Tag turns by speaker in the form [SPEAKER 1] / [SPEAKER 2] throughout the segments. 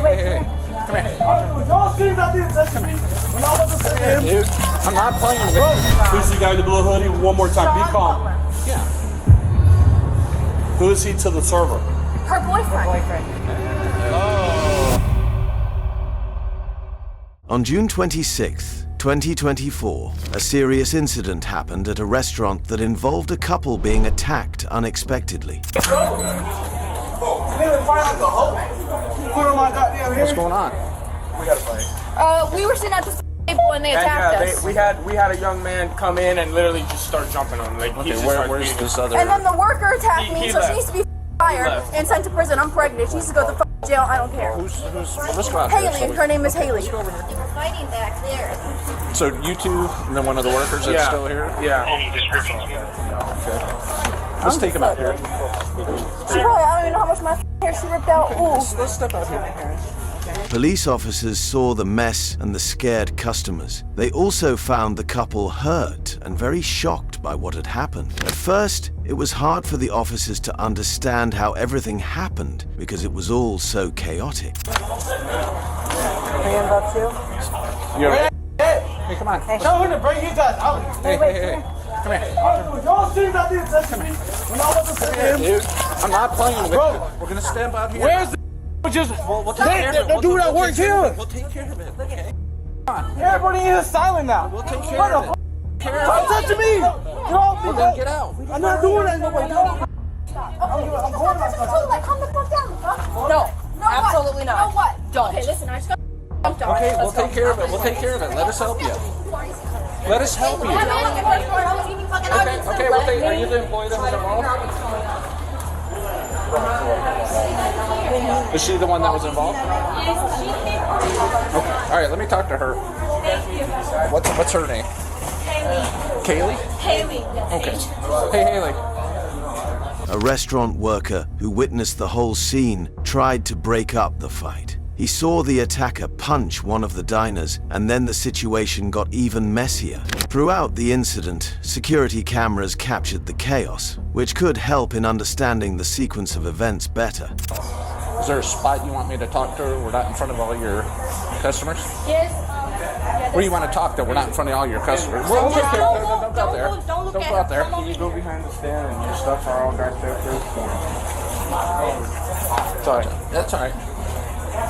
[SPEAKER 1] Hey. Come here. Y'all see that didn't touch me when I was a dude. I'm not playing with you.
[SPEAKER 2] Who's the guy in the blue hoodie? One more time. Be calm.
[SPEAKER 1] Yeah.
[SPEAKER 2] Who is he to the server?
[SPEAKER 3] Her boyfriend.
[SPEAKER 4] On June 26, 2024, a serious incident happened at a restaurant that involved a couple being attacked unexpectedly.
[SPEAKER 1] What's going on?
[SPEAKER 2] We got to fight.
[SPEAKER 3] We were sitting at the table when they attacked us.
[SPEAKER 5] We had a young man come in and literally just start jumping on him. Like,
[SPEAKER 1] Okay, where's this other?
[SPEAKER 3] And then the worker attacked me,
[SPEAKER 5] He
[SPEAKER 3] so
[SPEAKER 5] left.
[SPEAKER 3] she needs to be fired and sent to prison. I'm pregnant. She needs to go to jail. I don't care.
[SPEAKER 1] Who's let's go out here.
[SPEAKER 3] Haley. Her name is Haley.
[SPEAKER 1] Let's go over here.
[SPEAKER 3] They were fighting back there.
[SPEAKER 1] So you two, and then one of the workers that's still here?
[SPEAKER 5] Yeah.
[SPEAKER 1] Okay. Let's take him out here.
[SPEAKER 3] She probably, I don't even know how much my hair she ripped out. Ooh.
[SPEAKER 1] Let's step out here.
[SPEAKER 4] Police officers saw the mess and the scared customers. They also found the couple hurt and very shocked by what had happened. At first, it was hard for the officers to understand how everything happened because it was all so chaotic.
[SPEAKER 3] Hands up too.
[SPEAKER 1] You alright? Hey, come on.
[SPEAKER 2] Tell him to bring his ass out.
[SPEAKER 1] Hey. Come here.
[SPEAKER 2] Y'all see that didn't touch me when I was a
[SPEAKER 1] Dude, I'm not playing with you. We're gonna step out here.
[SPEAKER 2] Where's the just?
[SPEAKER 1] We'll take care of it.
[SPEAKER 2] That dude at work here.
[SPEAKER 1] We'll take care of it. Okay.
[SPEAKER 2] Everybody in here silent now.
[SPEAKER 1] We'll take care of it.
[SPEAKER 2] Stop touching me. Get off me.
[SPEAKER 1] Well, then get out.
[SPEAKER 2] I'm not doing that. Nobody.
[SPEAKER 3] Calm the fuck down. No, absolutely not. No what? Don't. Okay, listen, I just got dumped on.
[SPEAKER 1] Okay, we'll take care of it. We'll take care of it. Let us help you. Let us help you. Okay, we'll take. Are you the employee that was involved? Is she the one that was involved? Okay. All right, let me talk to her. What's her name? Kaylee.
[SPEAKER 6] Haley.
[SPEAKER 1] Okay. Hey, Haley.
[SPEAKER 4] A restaurant worker who witnessed the whole scene tried to break up the fight. He saw the attacker punch one of the diners, and then the situation got even messier. Throughout the incident, security cameras captured the chaos, which could help in understanding the sequence of events better.
[SPEAKER 1] Is there a spot you want me to talk to her? We're not in front of all your customers?
[SPEAKER 6] Yes.
[SPEAKER 1] Where do you want to talk to? We're not in front of all your customers. We'll take care of it. Don't go out there.
[SPEAKER 6] Don't look
[SPEAKER 1] Don't
[SPEAKER 6] at
[SPEAKER 1] go out there.
[SPEAKER 5] Can you go behind the stand and your stuff are all back there too?
[SPEAKER 1] Sorry. That's all right.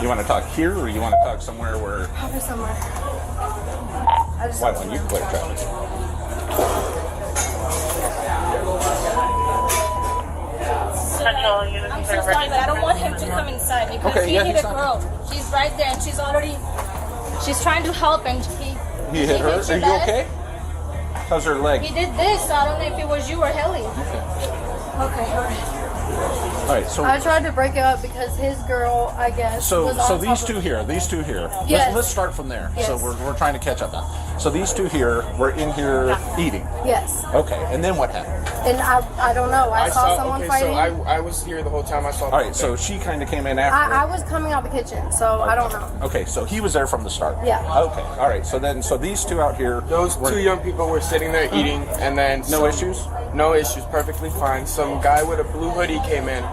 [SPEAKER 1] You want to talk here, or you want to talk somewhere where?
[SPEAKER 3] Probably somewhere.
[SPEAKER 1] Why don't you clear traffic?
[SPEAKER 6] I'm so sorry, but I don't want him to come inside because
[SPEAKER 1] Okay,
[SPEAKER 6] he
[SPEAKER 1] yeah,
[SPEAKER 6] hit
[SPEAKER 1] he's
[SPEAKER 6] a
[SPEAKER 1] not-
[SPEAKER 6] girl. She's right there and she's trying to help and
[SPEAKER 1] He hit her.
[SPEAKER 6] hit
[SPEAKER 1] Are
[SPEAKER 6] your
[SPEAKER 1] you
[SPEAKER 6] leg.
[SPEAKER 1] okay? How's her leg?
[SPEAKER 6] He did this, so I don't know if it was you or Haley.
[SPEAKER 3] Okay, alright.
[SPEAKER 1] All right. So
[SPEAKER 3] I tried to break it up because his girl, I guess, was on
[SPEAKER 1] these
[SPEAKER 3] top
[SPEAKER 1] two
[SPEAKER 3] of
[SPEAKER 1] here. These two here.
[SPEAKER 3] Yes.
[SPEAKER 1] Let's start from there. So
[SPEAKER 3] Yes.
[SPEAKER 1] we're trying to catch up now. So these two here were in here eating.
[SPEAKER 3] Yes.
[SPEAKER 1] Okay. And then what happened?
[SPEAKER 3] And I don't know. I saw someone fighting.
[SPEAKER 5] So I was here the whole time. I saw.
[SPEAKER 1] All right. So she kind of came in after.
[SPEAKER 3] I was coming out the kitchen, so I don't know.
[SPEAKER 1] Okay. So he was there from the start.
[SPEAKER 3] Yeah.
[SPEAKER 1] Okay. All right. So these two out here.
[SPEAKER 5] Those two young people were sitting there eating, and then
[SPEAKER 1] No issues?
[SPEAKER 5] No issues, perfectly fine. Some guy with a blue hoodie came in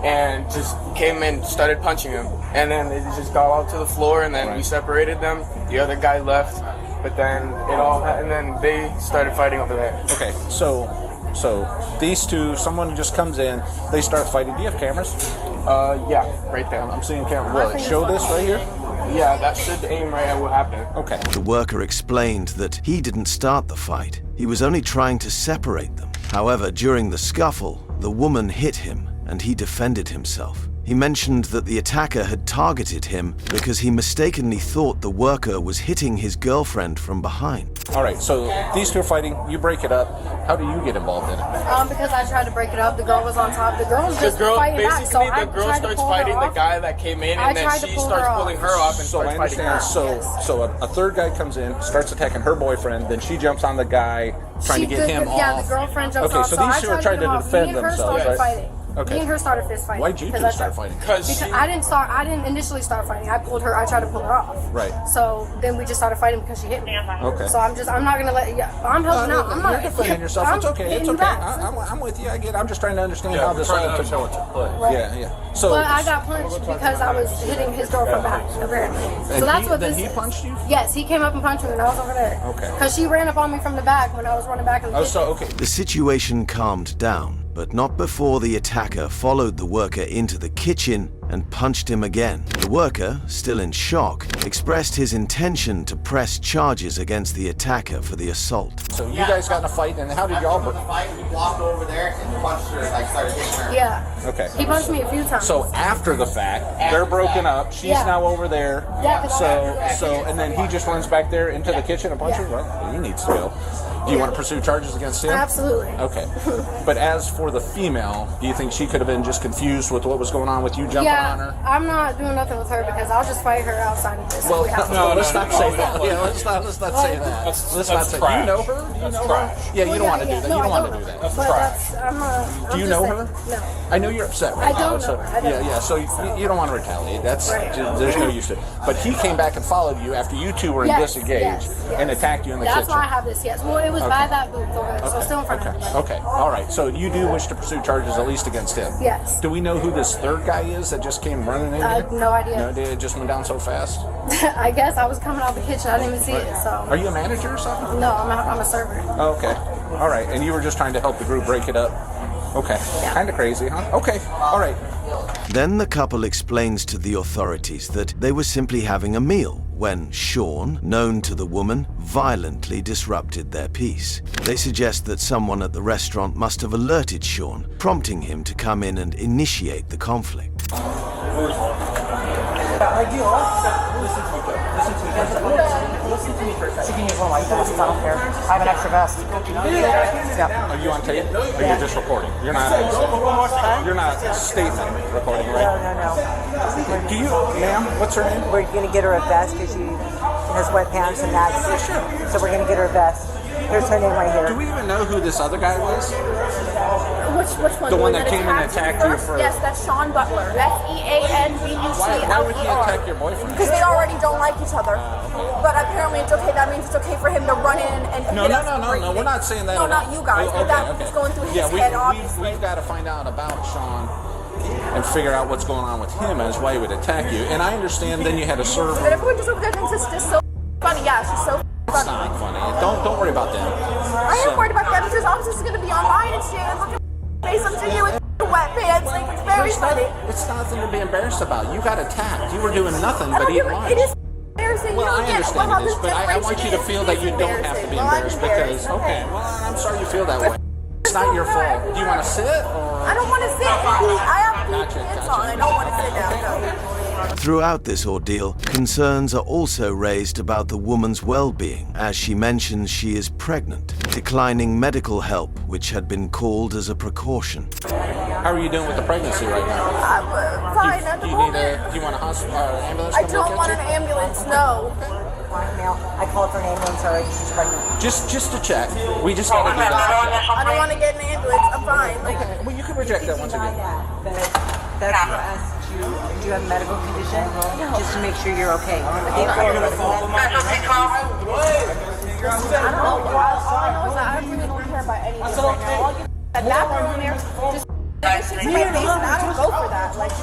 [SPEAKER 5] and just came in, started punching him, and then they just got out to the floor, and then we separated them. The other guy left, but then and then they started fighting over there.
[SPEAKER 1] Okay. So these two, someone just comes in, they start fighting. Do you have cameras?
[SPEAKER 5] Yeah, right there.
[SPEAKER 1] I'm seeing cameras. Will it show this right here?
[SPEAKER 5] Yeah, that should aim right at what happened.
[SPEAKER 1] Okay.
[SPEAKER 4] The worker explained that he didn't start the fight. He was only trying to separate them. However, during the scuffle, the woman hit him and he defended himself. He mentioned that the attacker had targeted him because he mistakenly thought the worker was hitting his girlfriend from behind.
[SPEAKER 1] All right, so these two are fighting. You break it up. How do you get involved in it?
[SPEAKER 3] Because I tried to break it up. The girl was on top. The girl was just fighting back. So I
[SPEAKER 5] the girl
[SPEAKER 3] tried to
[SPEAKER 5] starts
[SPEAKER 3] pull her
[SPEAKER 5] fighting the
[SPEAKER 3] off.
[SPEAKER 5] guy that came in,
[SPEAKER 3] I
[SPEAKER 5] and then
[SPEAKER 3] tried to
[SPEAKER 5] she
[SPEAKER 3] pull
[SPEAKER 5] starts
[SPEAKER 3] her
[SPEAKER 5] pulling
[SPEAKER 3] off.
[SPEAKER 5] her off and
[SPEAKER 1] So I
[SPEAKER 5] starts fighting her.
[SPEAKER 1] understand. So a third guy comes in, starts attacking her boyfriend. Then she jumps on the guy, trying to get him off.
[SPEAKER 3] Yeah, the girlfriend jumps
[SPEAKER 1] Okay,
[SPEAKER 3] off.
[SPEAKER 1] so
[SPEAKER 3] So
[SPEAKER 1] these
[SPEAKER 3] I
[SPEAKER 1] two are
[SPEAKER 3] tried
[SPEAKER 1] trying
[SPEAKER 3] to
[SPEAKER 1] to
[SPEAKER 3] get him off.
[SPEAKER 1] defend
[SPEAKER 3] Me and her
[SPEAKER 1] themselves,
[SPEAKER 3] started
[SPEAKER 1] right?
[SPEAKER 3] fighting.
[SPEAKER 7] Okay.
[SPEAKER 3] Me and her started fist fighting.
[SPEAKER 7] Why'd you two start fighting?
[SPEAKER 3] Because I didn't initially start fighting. I pulled her. I tried to pull her off.
[SPEAKER 7] Right.
[SPEAKER 3] So then we just started fighting because she hit me.
[SPEAKER 7] Okay.
[SPEAKER 3] So I'm not gonna let. Yeah, I'm helping out. I'm not.
[SPEAKER 7] You're defending yourself. It's okay. It's okay. I'm with you. I get it. I'm just trying to understand how this all took place.
[SPEAKER 3] Right.
[SPEAKER 7] Yeah. So.
[SPEAKER 3] But I got punched because I was hitting his girlfriend back, apparently. So that's what this
[SPEAKER 7] he
[SPEAKER 3] is.
[SPEAKER 7] punched you?
[SPEAKER 3] Yes, he came up and punched me when I was over there.
[SPEAKER 7] Okay.
[SPEAKER 3] Because she ran up on me from the back when I was running back in the kitchen.
[SPEAKER 7] Okay.
[SPEAKER 4] The situation calmed down, but not before the attacker followed the worker into the kitchen and punched him again. The worker, still in shock, expressed his intention to press charges against the attacker for the assault.
[SPEAKER 7] So you guys got in a fight, and how did y'all...
[SPEAKER 2] The fight, we walked over there and punched her, like started hitting her.
[SPEAKER 3] Yeah.
[SPEAKER 7] Okay.
[SPEAKER 3] He punched me a few times.
[SPEAKER 7] So after the fact, they're broken up. She's now over there.
[SPEAKER 3] Yeah.
[SPEAKER 7] So and then he just runs back there into the kitchen and punches her. Well, he needs to go. Do you want to pursue charges against him?
[SPEAKER 3] Absolutely.
[SPEAKER 7] Okay. But as for the female, do you think she could have been just confused with what was going on with you jumping on her?
[SPEAKER 3] I'm not doing nothing with her because I'll just fight her outside of this.
[SPEAKER 7] Well, let's not say that. Yeah, let's not say that. Let's not say. Do you know her? Do you know her? Yeah, you don't want to do that. You don't want to do that.
[SPEAKER 3] But that's,
[SPEAKER 7] Do you know her?
[SPEAKER 3] No.
[SPEAKER 7] I know you're upset right now.
[SPEAKER 3] I don't know her.
[SPEAKER 7] Yeah. So you don't want to retaliate. That's there's no use to it. But he came back and followed you after you two were disengaged and attacked you in the kitchen.
[SPEAKER 3] That's why I have this. Yes. Well, it was by that booth over there, so still in front of me.
[SPEAKER 7] Okay. All right. So you do wish to pursue charges at least against him.
[SPEAKER 3] Yes.
[SPEAKER 7] Do we know who this third guy is that just came running in?
[SPEAKER 3] I have no idea.
[SPEAKER 7] No idea. It just went down so fast.
[SPEAKER 3] I guess I was coming out the kitchen. I didn't even see it. So.
[SPEAKER 7] Are you a manager or something?
[SPEAKER 3] No, I'm a server.
[SPEAKER 7] Oh, okay. All right. And you were just trying to help the group break it up. Okay.
[SPEAKER 3] Yeah.
[SPEAKER 7] Kind of crazy, huh? Okay. All right.
[SPEAKER 4] Then the couple explains to the authorities that they were simply having a meal when Sean, known to the woman, violently disrupted their peace. They suggest that someone at the restaurant must have alerted Sean, prompting him to come in and initiate the conflict.
[SPEAKER 1] Listen to me for a second. She can use one like this. I don't care. I have an extra vest. Yeah.
[SPEAKER 7] Are you on tape? Or are you just recording? You're not. You're not statement recording, right?
[SPEAKER 1] No.
[SPEAKER 7] Do you, ma'am? What's her name?
[SPEAKER 1] We're gonna get her a vest because she has sweatpants and that. So we're gonna get her a vest. Here's her name right here.
[SPEAKER 7] Do we even know who this other guy was?
[SPEAKER 6] Which one?
[SPEAKER 7] The one that came and attacked you for...
[SPEAKER 6] Yes, that's Sean Butler. SEANBUTLER.
[SPEAKER 7] Why would he attack your boyfriend?
[SPEAKER 6] Because they already don't like each other. But apparently it's okay. That means it's okay for him to run in and hit us.
[SPEAKER 7] No. We're not saying that.
[SPEAKER 6] No, not you guys. But that was going through his head, obviously.
[SPEAKER 7] We've got to find out about Sean and figure out what's going on with him as why he would attack you. And I understand then you had a server.
[SPEAKER 6] But everyone just over there thinks it's just so funny. Yeah, she's so funny.
[SPEAKER 7] It's not funny. Don't worry about them.
[SPEAKER 6] I am worried about that because obviously it's going to be online and shit. And look at face up to you with wet pants. Like, it's very funny.
[SPEAKER 7] It's nothing to be embarrassed about. You got attacked. You were doing nothing but eating lunch.
[SPEAKER 6] It is embarrassing.
[SPEAKER 7] Well, I
[SPEAKER 6] you don't
[SPEAKER 7] understand
[SPEAKER 6] get
[SPEAKER 7] it is, but I want you to feel that you don't have to be embarrassed because, okay, well, I'm sorry you feel that way. It's not your fault. Do you want to sit? Or?
[SPEAKER 6] I don't want to sit. I have kids on. I don't want to sit down. No.
[SPEAKER 4] Throughout this ordeal, concerns are also raised about the woman's well-being, as she mentions she is pregnant, declining medical help which had been called as a precaution.
[SPEAKER 7] How are you doing with the pregnancy right now?
[SPEAKER 6] I'm fine at the moment.
[SPEAKER 7] Do you want a hospital ambulance?
[SPEAKER 6] I don't want an ambulance, no.
[SPEAKER 1] I called for an ambulance already. She's pregnant.
[SPEAKER 7] Just to check. We just got to do that.
[SPEAKER 6] I don't want to get an ambulance. I'm fine.
[SPEAKER 7] Okay. Well, you can reject that once again.
[SPEAKER 1] That's for us to do you have a medical condition, just to make sure you're okay. But they I don't know
[SPEAKER 3] why. All I know is that I really don't care about anything right now. I'll get that bathroom in there. Just this shit's my face and I don't go for that. Like,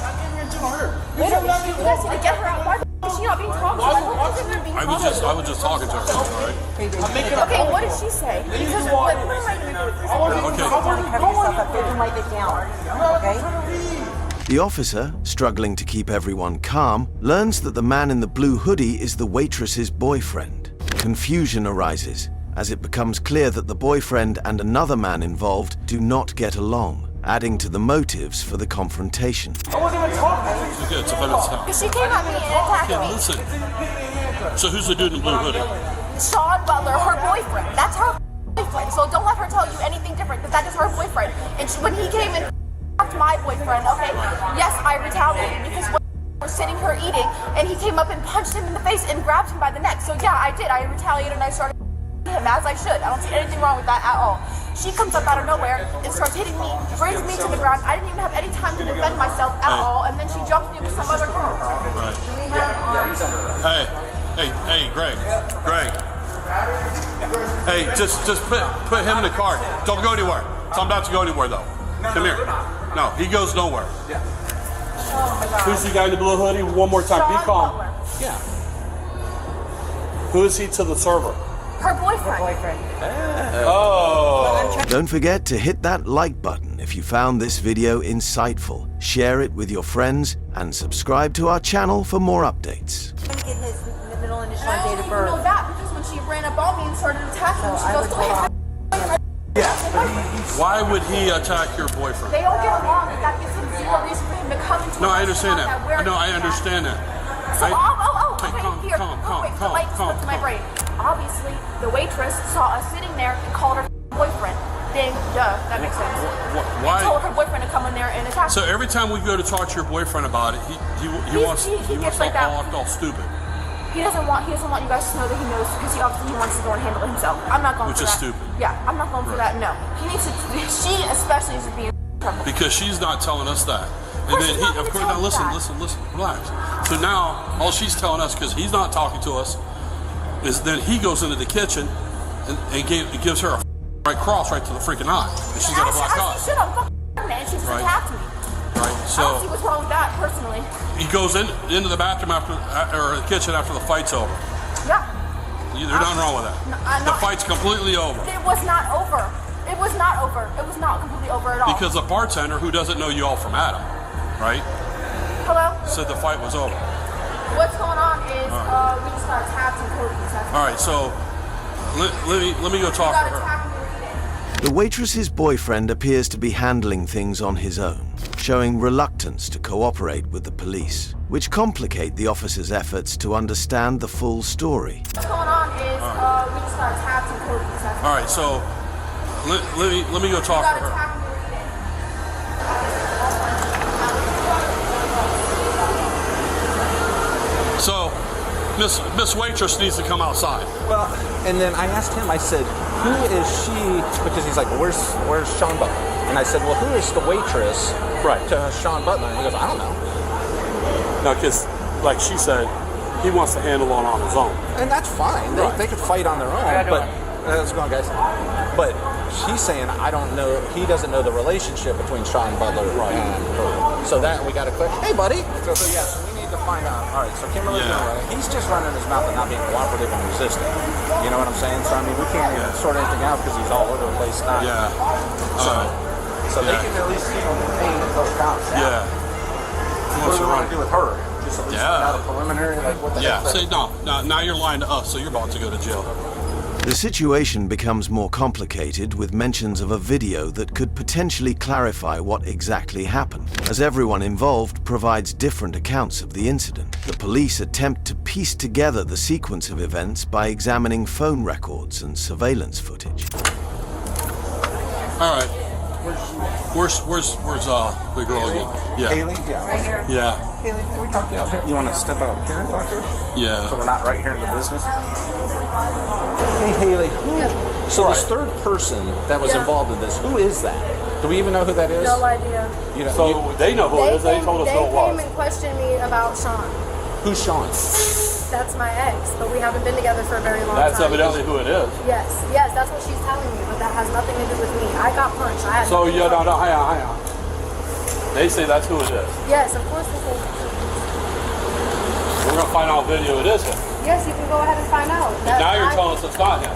[SPEAKER 3] literally, you guys need to get her out. Why is she not being talked to?
[SPEAKER 8] I was just talking to her, right?
[SPEAKER 6] Okay, what did she say? Because what am I going to do with this?
[SPEAKER 1] cover yourself up. They can wipe it down. Okay?
[SPEAKER 4] The officer, struggling to keep everyone calm, learns that the man in the blue hoodie is the waitress's boyfriend. Confusion arises, as it becomes clear that the boyfriend and another man involved do not get along, adding to the motives for the confrontation.
[SPEAKER 8] Okay, it's a feminist house.
[SPEAKER 6] Because she came at me and attacked
[SPEAKER 8] Okay,
[SPEAKER 6] me.
[SPEAKER 8] listen. So who's the dude in the blue hoodie?
[SPEAKER 6] Sean Butler, her boyfriend. That's her boyfriend. So don't let her tell you anything different, because that is her boyfriend. And when he came and to my boyfriend, okay, yes, I retaliated because we're sitting here eating, and he came up and punched him in the face and grabbed him by the neck. So yeah, I did. I retaliated and I started him as I should. I don't see anything wrong with that at all. She comes up out of nowhere and starts hitting me, brings me to the ground. I didn't even have any time to defend myself at all, and then she jumps me with some other girl.
[SPEAKER 8] Right. Hey, Greg. Hey, just put him in the car. Don't go anywhere. Tell him not to go anywhere, though. Come here. No, he goes nowhere.
[SPEAKER 2] Who's the guy in the blue hoodie? One more time. Be calm.
[SPEAKER 7] Yeah.
[SPEAKER 2] Who is he to the server?
[SPEAKER 6] Her boyfriend.
[SPEAKER 2] Oh.
[SPEAKER 4] Don't forget to hit that like button if you found this video insightful. Share it with your friends and subscribe to our channel for more updates.
[SPEAKER 3] Get his middle initial
[SPEAKER 6] I
[SPEAKER 3] date
[SPEAKER 6] don't
[SPEAKER 3] of
[SPEAKER 6] even
[SPEAKER 3] birth.
[SPEAKER 6] know that because when she ran up on me and started attacking me, she goes, "Go ahead."
[SPEAKER 8] Why would he attack your boyfriend?
[SPEAKER 6] They don't get along, and that gives him zero reason for him to come into
[SPEAKER 8] No,
[SPEAKER 6] a
[SPEAKER 8] I understand
[SPEAKER 6] restaurant
[SPEAKER 8] that. No, I
[SPEAKER 6] we're
[SPEAKER 8] understand that.
[SPEAKER 6] So,
[SPEAKER 8] Hey,
[SPEAKER 6] okay,
[SPEAKER 8] calm,
[SPEAKER 6] here.
[SPEAKER 8] calm,
[SPEAKER 6] Oh, wait,
[SPEAKER 8] calm,
[SPEAKER 6] the light
[SPEAKER 8] calm,
[SPEAKER 6] slipped to my
[SPEAKER 8] calm.
[SPEAKER 6] brain. Obviously, the waitress saw us sitting there and called her boyfriend. Ding, duh, that makes sense.
[SPEAKER 8] Why?
[SPEAKER 6] And told her boyfriend to come in there and attack
[SPEAKER 8] So
[SPEAKER 6] me.
[SPEAKER 8] every time we go to talk to your boyfriend about it, he wants
[SPEAKER 6] he
[SPEAKER 8] to
[SPEAKER 6] gets like
[SPEAKER 8] act
[SPEAKER 6] that.
[SPEAKER 8] all stupid.
[SPEAKER 6] He doesn't want you guys to know that he knows because he obviously wants to go and handle it himself. I'm not going
[SPEAKER 8] Which
[SPEAKER 6] for
[SPEAKER 8] is
[SPEAKER 6] that.
[SPEAKER 8] stupid.
[SPEAKER 6] Yeah, I'm not going for that. No, he needs to. She especially needs to be in trouble.
[SPEAKER 8] Because she's not telling us that. And
[SPEAKER 6] course
[SPEAKER 8] then
[SPEAKER 6] she's not
[SPEAKER 8] of
[SPEAKER 6] gonna
[SPEAKER 8] course,
[SPEAKER 6] tell
[SPEAKER 8] now
[SPEAKER 6] us
[SPEAKER 8] listen,
[SPEAKER 6] that.
[SPEAKER 8] relax. So now, all she's telling us, because he's not talking to us, is then he goes into the kitchen and gives her a right cross right to the freaking eye. And she's got a black eye.
[SPEAKER 6] She should have fucking man. She just
[SPEAKER 8] Right.
[SPEAKER 6] attacked me.
[SPEAKER 8] Right?
[SPEAKER 6] I don't see
[SPEAKER 8] So
[SPEAKER 6] what's wrong with that personally.
[SPEAKER 8] he goes into the bathroom or the kitchen after the fight's over.
[SPEAKER 6] Yeah.
[SPEAKER 8] There's nothing wrong with that.
[SPEAKER 6] No, I'm
[SPEAKER 8] The
[SPEAKER 6] not-
[SPEAKER 8] fight's completely over.
[SPEAKER 6] It was not over. It was not over. It was not completely over at all.
[SPEAKER 8] Because the bartender, who doesn't know you all from Adam, right,
[SPEAKER 6] Hello?
[SPEAKER 8] said the fight was over.
[SPEAKER 6] What's going on is we just got attacked and Cody.
[SPEAKER 8] All right, so let me go
[SPEAKER 6] We
[SPEAKER 8] talk
[SPEAKER 6] got
[SPEAKER 8] to her.
[SPEAKER 6] attacked and we
[SPEAKER 4] The waitress's boyfriend appears to be handling things on his own, showing reluctance to cooperate with the police, which complicate the officer's efforts to understand the full story.
[SPEAKER 6] What's going on is we just got attacked and Cody.
[SPEAKER 8] All right, so let me go
[SPEAKER 6] We
[SPEAKER 8] talk
[SPEAKER 6] got
[SPEAKER 8] to her.
[SPEAKER 6] attacked and
[SPEAKER 8] So, Miss Waitress needs to come outside.
[SPEAKER 7] Well, and then I asked him, I said, who is she? Because he's like, where's Sean Butler? And I said, well, who is the waitress to Sean Butler? And he goes, I don't know.
[SPEAKER 2] No, because, like she said, he wants to handle it on his own.
[SPEAKER 7] And that's fine. They could fight on their own, but how's it going, guys? But she's saying, I don't know, he doesn't know the relationship between Sean Butler and her. So that we got to click. Hey, buddy. So yes, we need to find out. All right, so Kimberly's he's just running his mouth and not being cooperative and resistant. You know what I'm saying? So I mean, we can't even sort anything out because he's all over the place now.
[SPEAKER 8] Yeah.
[SPEAKER 7] So they can at least pay those cops.
[SPEAKER 8] Yeah.
[SPEAKER 7] What do we want to do with her? Just at least find out a preliminary, like what the
[SPEAKER 8] Yeah.
[SPEAKER 7] heck?
[SPEAKER 8] Say no. Now you're lying to us, so you're about to go to jail.
[SPEAKER 4] The situation becomes more complicated with mentions of a video that could potentially clarify what exactly happened, as everyone involved provides different accounts of the incident. The police attempt to piece together the sequence of events by examining phone records and surveillance footage.
[SPEAKER 8] All right. Where's the girl again? Yeah.
[SPEAKER 7] Haley? Yeah. Right here.
[SPEAKER 8] Yeah.
[SPEAKER 7] Haley, can we talk to you? You want to step out here and talk to her?
[SPEAKER 8] Yeah.
[SPEAKER 7] So we're not right here in the business? Hey, Haley. So this third person that was involved in this, who is that? Do we even know who that is?
[SPEAKER 3] No idea.
[SPEAKER 7] You know,
[SPEAKER 2] So they know who it is. They told us who it
[SPEAKER 3] came
[SPEAKER 2] was.
[SPEAKER 3] and questioned me about Sean.
[SPEAKER 7] who's Sean?
[SPEAKER 3] That's my ex, but we haven't been together for a very long
[SPEAKER 2] That's
[SPEAKER 3] time.
[SPEAKER 2] evidently who it is.
[SPEAKER 3] Yes, that's what she's telling me, but that has nothing to do with me. I got punched. I had
[SPEAKER 2] So
[SPEAKER 3] nothing to
[SPEAKER 2] yeah,
[SPEAKER 3] do with
[SPEAKER 2] hang on. They say that's who it is.
[SPEAKER 3] Yes, of course this is.
[SPEAKER 2] We're gonna find out what video it is.
[SPEAKER 3] Yes, you can go ahead and find out.
[SPEAKER 2] Now you're telling us it's not him.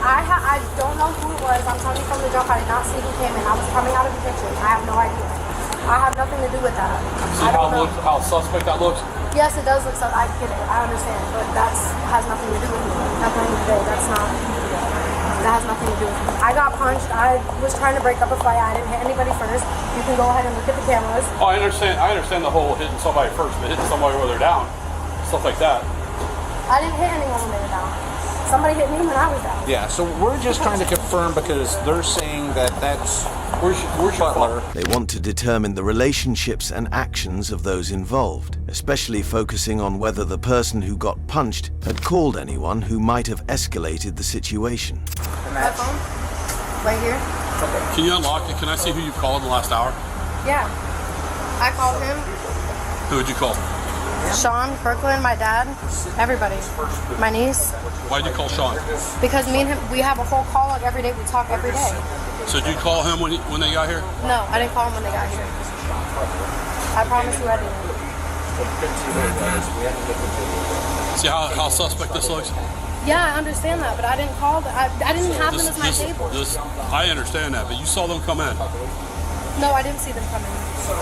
[SPEAKER 3] I don't know who it was. I'm telling you from the jump. I did not see who came in. I was coming out of the kitchen. I have no idea. I have nothing to do with that.
[SPEAKER 2] See how suspect that looks?
[SPEAKER 3] Yes, it does look so. I get it. I understand, but that has nothing to do with me. Nothing to do. That's not. That has nothing to do with me. I got punched. I was trying to break up a fight. I didn't hit anybody first. You can go ahead and look at the cameras.
[SPEAKER 2] Oh, I understand the whole hitting somebody first, but hitting somebody where they're down, stuff like that.
[SPEAKER 3] I didn't hit anyone when they were down. Somebody hit me when I was down.
[SPEAKER 7] Yeah, so we're just trying to confirm because they're saying that that's
[SPEAKER 2] Where's your
[SPEAKER 7] Butler.
[SPEAKER 4] They want to determine the relationships and actions of those involved, especially focusing on whether the person who got punched had called anyone who might have escalated the situation.
[SPEAKER 3] My phone? Right here?
[SPEAKER 8] Can you unlock it? Can I see who you've called in the last hour?
[SPEAKER 3] Yeah. I called him,
[SPEAKER 8] Who would you call?
[SPEAKER 3] Sean, Brooklyn, my dad, everybody. My niece.
[SPEAKER 8] Why'd you call Sean?
[SPEAKER 3] Because me and him, we have a whole call log every day. We talk every day.
[SPEAKER 8] So did you call him when they got here?
[SPEAKER 3] No, I didn't call him when they got here. I promise you I didn't.
[SPEAKER 8] See how suspect this looks?
[SPEAKER 3] Yeah, I understand that, but I didn't call. I didn't have them as my table.
[SPEAKER 8] I understand that, but you saw them come in.
[SPEAKER 3] No, I didn't see them come in.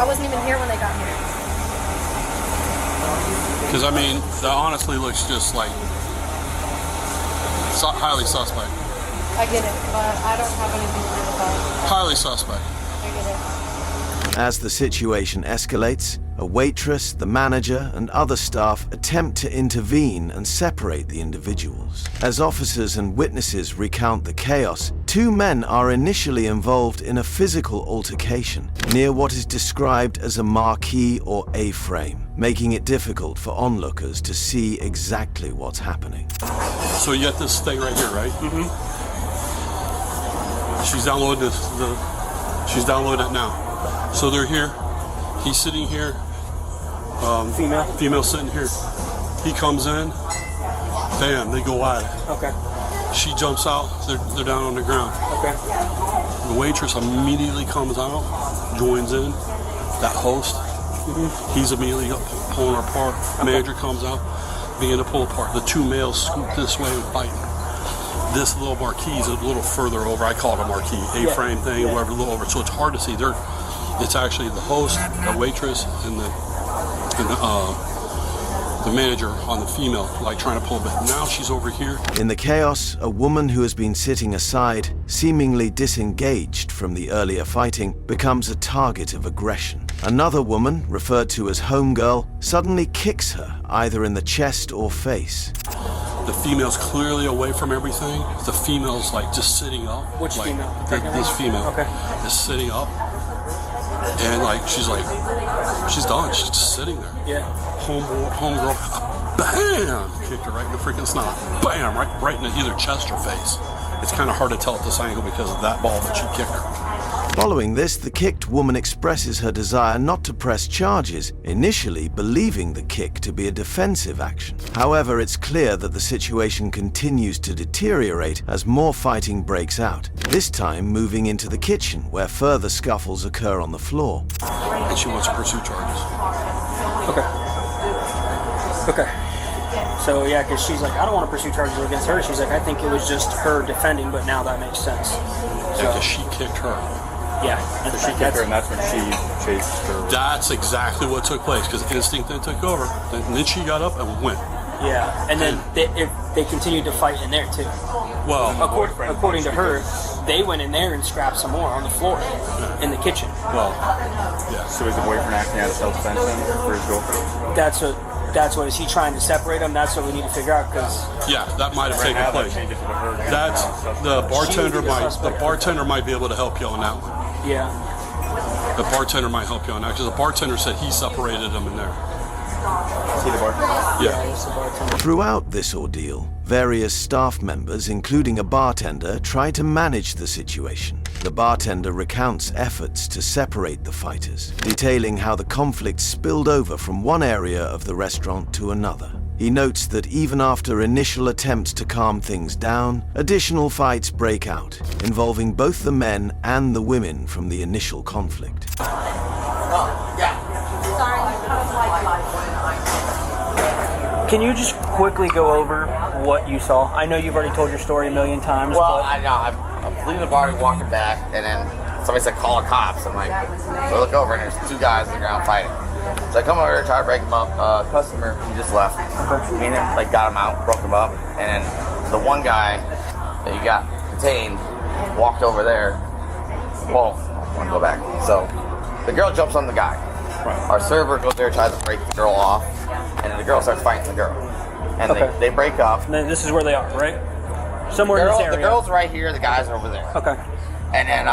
[SPEAKER 3] I wasn't even here when they got here.
[SPEAKER 8] Because, I mean, that honestly looks just like highly suspect.
[SPEAKER 3] I get it, but I don't have anything to do with that.
[SPEAKER 8] Highly suspect.
[SPEAKER 3] I get it.
[SPEAKER 4] As the situation escalates, a waitress, the manager, and other staff attempt to intervene and separate the individuals. As officers and witnesses recount the chaos, two men are initially involved in a physical altercation near what is described as a marquee or A-frame, making it difficult for onlookers to see exactly what's happening.
[SPEAKER 8] So you got this thing right here, right? Mm-hmm. She's downloading she's downloading it now. So they're here. He's sitting here. Female sitting here. He comes in. Bam, they go at it.
[SPEAKER 1] Okay.
[SPEAKER 8] She jumps out. They're down on the ground.
[SPEAKER 1] Okay.
[SPEAKER 8] The waitress immediately comes out, joins in. That host, he's immediately pulling her apart. Manager comes out, begin to pull apart. The two males scoop this way and fighting. This little marquee is a little further over. I call it a marquee, A-frame thing, whatever, a little over. So it's hard to see. It's actually the host, the waitress, and the manager on the female, like trying to pull a bit. Now she's over here.
[SPEAKER 4] In the chaos, a woman who has been sitting aside, seemingly disengaged from the earlier fighting, becomes a target of aggression. Another woman, referred to as homegirl, suddenly kicks her, either in the chest or face.
[SPEAKER 8] The female's clearly away from everything. The female's like just sitting up.
[SPEAKER 1] Which
[SPEAKER 8] like,
[SPEAKER 1] female?
[SPEAKER 8] This female is sitting up. And like she's done. She's just sitting there.
[SPEAKER 1] Yeah.
[SPEAKER 8] Homegirl, bam! Kicked her right in the freaking snout. Bam! Right in either chest or face. It's kind of hard to tell at this angle because of that ball that she kicked her.
[SPEAKER 4] Following this, the kicked woman expresses her desire not to press charges, initially believing the kick to be a defensive action. However, it's clear that the situation continues to deteriorate as more fighting breaks out, this time moving into the kitchen where further scuffles occur on the floor.
[SPEAKER 8] And she wants to pursue charges.
[SPEAKER 1] Okay. So yeah, because she's like, I don't want to pursue charges against her. She's like, I think it was just her defending, but now that makes sense.
[SPEAKER 8] Because she kicked her.
[SPEAKER 1] Yeah.
[SPEAKER 9] So she kicked her, and that's when she chased her.
[SPEAKER 8] That's exactly what took place, because instinct then took over. And then she got up and went.
[SPEAKER 1] Yeah, and then they continued to fight in there too.
[SPEAKER 8] Well,
[SPEAKER 1] according to her, they went in there and scrapped some more on the floor in the kitchen.
[SPEAKER 8] Well, yeah.
[SPEAKER 9] So is the boyfriend acting out of self-defense then for his girlfriend?
[SPEAKER 1] That's what is he trying to separate them? That's what we need to figure out because
[SPEAKER 8] yeah, that might have taken place. That's the bartender might be able to help you on that one.
[SPEAKER 1] Yeah.
[SPEAKER 8] The bartender might help you on that because the bartender said he separated them in there.
[SPEAKER 9] See the bartender?
[SPEAKER 8] Yeah.
[SPEAKER 1] He's the bartender.
[SPEAKER 4] Throughout this ordeal, various staff members, including a bartender, try to manage the situation. The bartender recounts efforts to separate the fighters, detailing how the conflict spilled over from one area of the restaurant to another. He notes that even after initial attempts to calm things down, additional fights break out, involving both the men and the women from the initial conflict.
[SPEAKER 1] Can you just quickly go over what you saw? I know you've already told your story a million times.
[SPEAKER 10] Well,
[SPEAKER 1] but
[SPEAKER 10] I know. I'm leaving the bar, walking back, and then somebody said, call the cops. I'm like, so I look over, and there's two guys on the ground fighting. So I come over here, try to break them up. Customer, he just left. Me and him, got him out, broke him up. And then the one guy that you got detained walked over there. Well, I want to go back. So the girl jumps on the guy. Our server goes there, tries to break the girl off. And then the girl starts fighting the girl. And they break up.
[SPEAKER 1] And then this is where they are, right? Somewhere in this area.
[SPEAKER 10] The girl's right here, the guy's over there.
[SPEAKER 1] Okay.
[SPEAKER 10] And then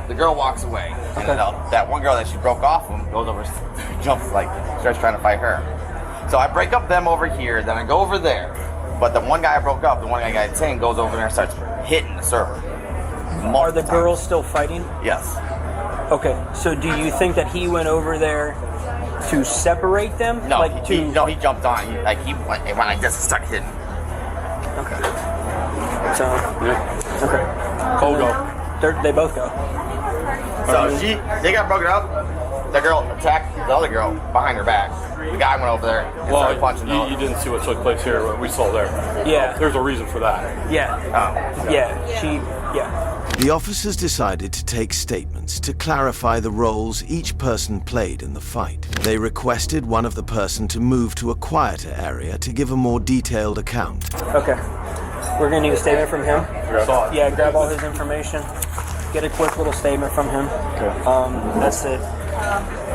[SPEAKER 10] the girl walks away. And then that one girl that she broke off him goes over, jumps, starts trying to fight her. So I break up them over here, then I go over there. But the one guy I broke up, the one guy I got detained, goes over there and starts hitting the server.
[SPEAKER 1] Are the girls still fighting?
[SPEAKER 10] Yes.
[SPEAKER 1] Okay, so do you think that he went over there to separate them?
[SPEAKER 10] No,
[SPEAKER 1] like
[SPEAKER 10] he jumped on. He went like this and started hitting.
[SPEAKER 1] Okay. So,
[SPEAKER 2] Yeah.
[SPEAKER 1] okay.
[SPEAKER 2] Cole go.
[SPEAKER 1] They both go.
[SPEAKER 10] So they got broken up. The girl attacked the other girl behind her back. The guy went over there and started punching her.
[SPEAKER 2] You didn't see what took place here, but we saw there.
[SPEAKER 1] Yeah.
[SPEAKER 2] There's a reason for that.
[SPEAKER 1] Yeah.
[SPEAKER 4] The officers decided to take statements to clarify the roles each person played in the fight. They requested one of the person to move to a quieter area to give a more detailed account.
[SPEAKER 1] Okay. We're gonna need a statement from him. Yeah, grab all his information. Get a quick little statement from him.
[SPEAKER 9] Okay.
[SPEAKER 1] That's it.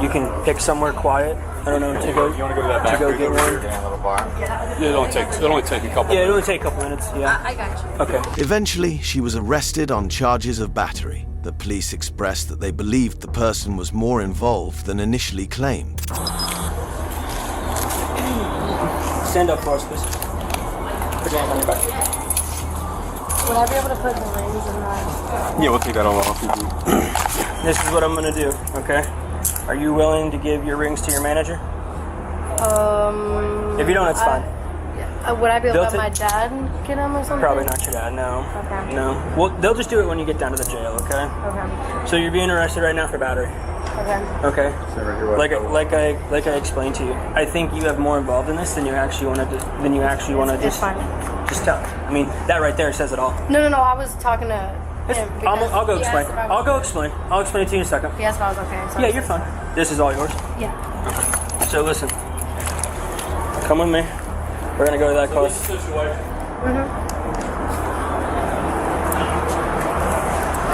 [SPEAKER 1] You can pick somewhere quiet. I don't know to go.
[SPEAKER 9] You want to go to that back
[SPEAKER 1] to go get one.
[SPEAKER 10] Little bar.
[SPEAKER 2] It only take a couple.
[SPEAKER 1] Yeah, it only take a couple minutes. Yeah.
[SPEAKER 6] I got you.
[SPEAKER 1] Okay.
[SPEAKER 4] Eventually, she was arrested on charges of battery. The police expressed that they believed the person was more involved than initially claimed.
[SPEAKER 1] Stand up for us, please. Put your hand on your back.
[SPEAKER 3] Would I be able to put the rings in that?
[SPEAKER 9] Yeah, we'll take that all off.
[SPEAKER 1] This is what I'm gonna do. Okay. Are you willing to give your rings to your manager? If you don't, it's fine.
[SPEAKER 3] Would I be able to let
[SPEAKER 1] They'll
[SPEAKER 3] my dad get him or something?
[SPEAKER 1] Probably not your dad, no.
[SPEAKER 3] Okay.
[SPEAKER 1] No. Well, they'll just do it when you get down to the jail, okay?
[SPEAKER 3] Okay.
[SPEAKER 1] So you're being arrested right now for battery.
[SPEAKER 3] Okay.
[SPEAKER 1] Okay. Like I explained to you, I think you have more involved in this than you actually want to.
[SPEAKER 3] It's fine.
[SPEAKER 1] Just tell. I mean, that right there says it all.
[SPEAKER 3] No. I was talking to him.
[SPEAKER 1] I'll go explain. I'll go explain. I'll explain it to you in a second.
[SPEAKER 3] He asked if I was okay. So
[SPEAKER 1] Yeah, you're fine. This is all yours.
[SPEAKER 3] Yeah.
[SPEAKER 1] So listen. Come with me. We're gonna go to that car.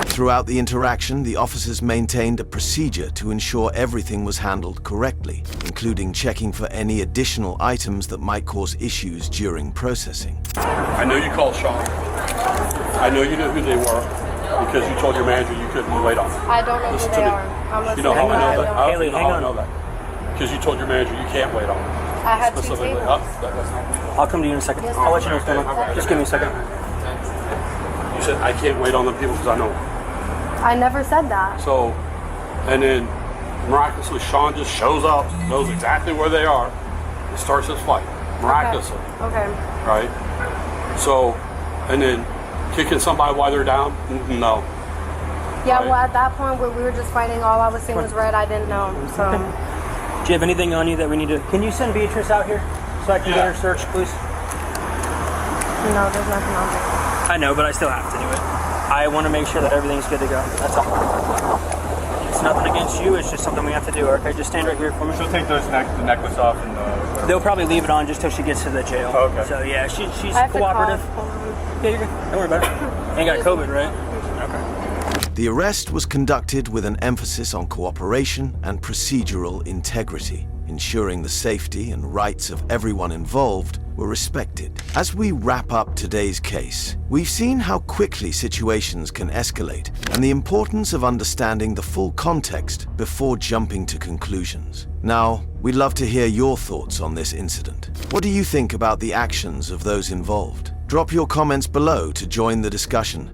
[SPEAKER 4] Throughout the interaction, the officers maintained a procedure to ensure everything was handled correctly, including checking for any additional items that might cause issues during processing.
[SPEAKER 2] I know you called Sean. I know you knew who they were because you told your manager you couldn't wait on them.
[SPEAKER 3] I don't know
[SPEAKER 2] Listen
[SPEAKER 3] who
[SPEAKER 2] to
[SPEAKER 3] they
[SPEAKER 2] me.
[SPEAKER 3] are.
[SPEAKER 2] You know how I know that?
[SPEAKER 1] Haley,
[SPEAKER 2] You know
[SPEAKER 1] hang
[SPEAKER 2] how I
[SPEAKER 1] on.
[SPEAKER 2] know that? Because you told your manager you can't wait on them.
[SPEAKER 3] I had two
[SPEAKER 2] Specifically.
[SPEAKER 3] tables.
[SPEAKER 2] That's not.
[SPEAKER 1] I'll come to you in a second. I'll let you know what's going on. Just give me a second.
[SPEAKER 2] You said I can't wait on them people because I know them.
[SPEAKER 3] I never said that.
[SPEAKER 2] So, and then miraculously Sean just shows up, knows exactly where they are, and starts his fight. Miraculously.
[SPEAKER 3] Okay.
[SPEAKER 2] Right? So, and then kicking somebody while they're down? No.
[SPEAKER 3] Yeah,
[SPEAKER 2] Right.
[SPEAKER 3] well, at that point where we were just fighting, all I was seeing was red. I didn't know. So.
[SPEAKER 1] Do you have anything on you that we need to... Can you send Beatrice out here so I can get her searched, please?
[SPEAKER 3] No, there's nothing on there.
[SPEAKER 1] I know, but I still have to do it. I want to make sure that everything's good to go. That's all. It's nothing against you. It's just something we have to do. Okay, just stand right here for me.
[SPEAKER 9] She'll take the necklace off and
[SPEAKER 1] They'll probably leave it on just till she gets to the jail.
[SPEAKER 9] Okay.
[SPEAKER 1] So yeah, she's
[SPEAKER 3] I have to
[SPEAKER 1] cooperative.
[SPEAKER 3] call.
[SPEAKER 1] Yeah, you're good. Don't worry about it. Ain't got COVID, right? Okay.
[SPEAKER 4] The arrest was conducted with an emphasis on cooperation and procedural integrity, ensuring the safety and rights of everyone involved were respected. As we wrap up today's case, we've seen how quickly situations can escalate and the importance of understanding the full context before jumping to conclusions. Now, we'd love to hear your thoughts on this incident. What do you think about the actions of those involved? Drop your comments below to join the discussion.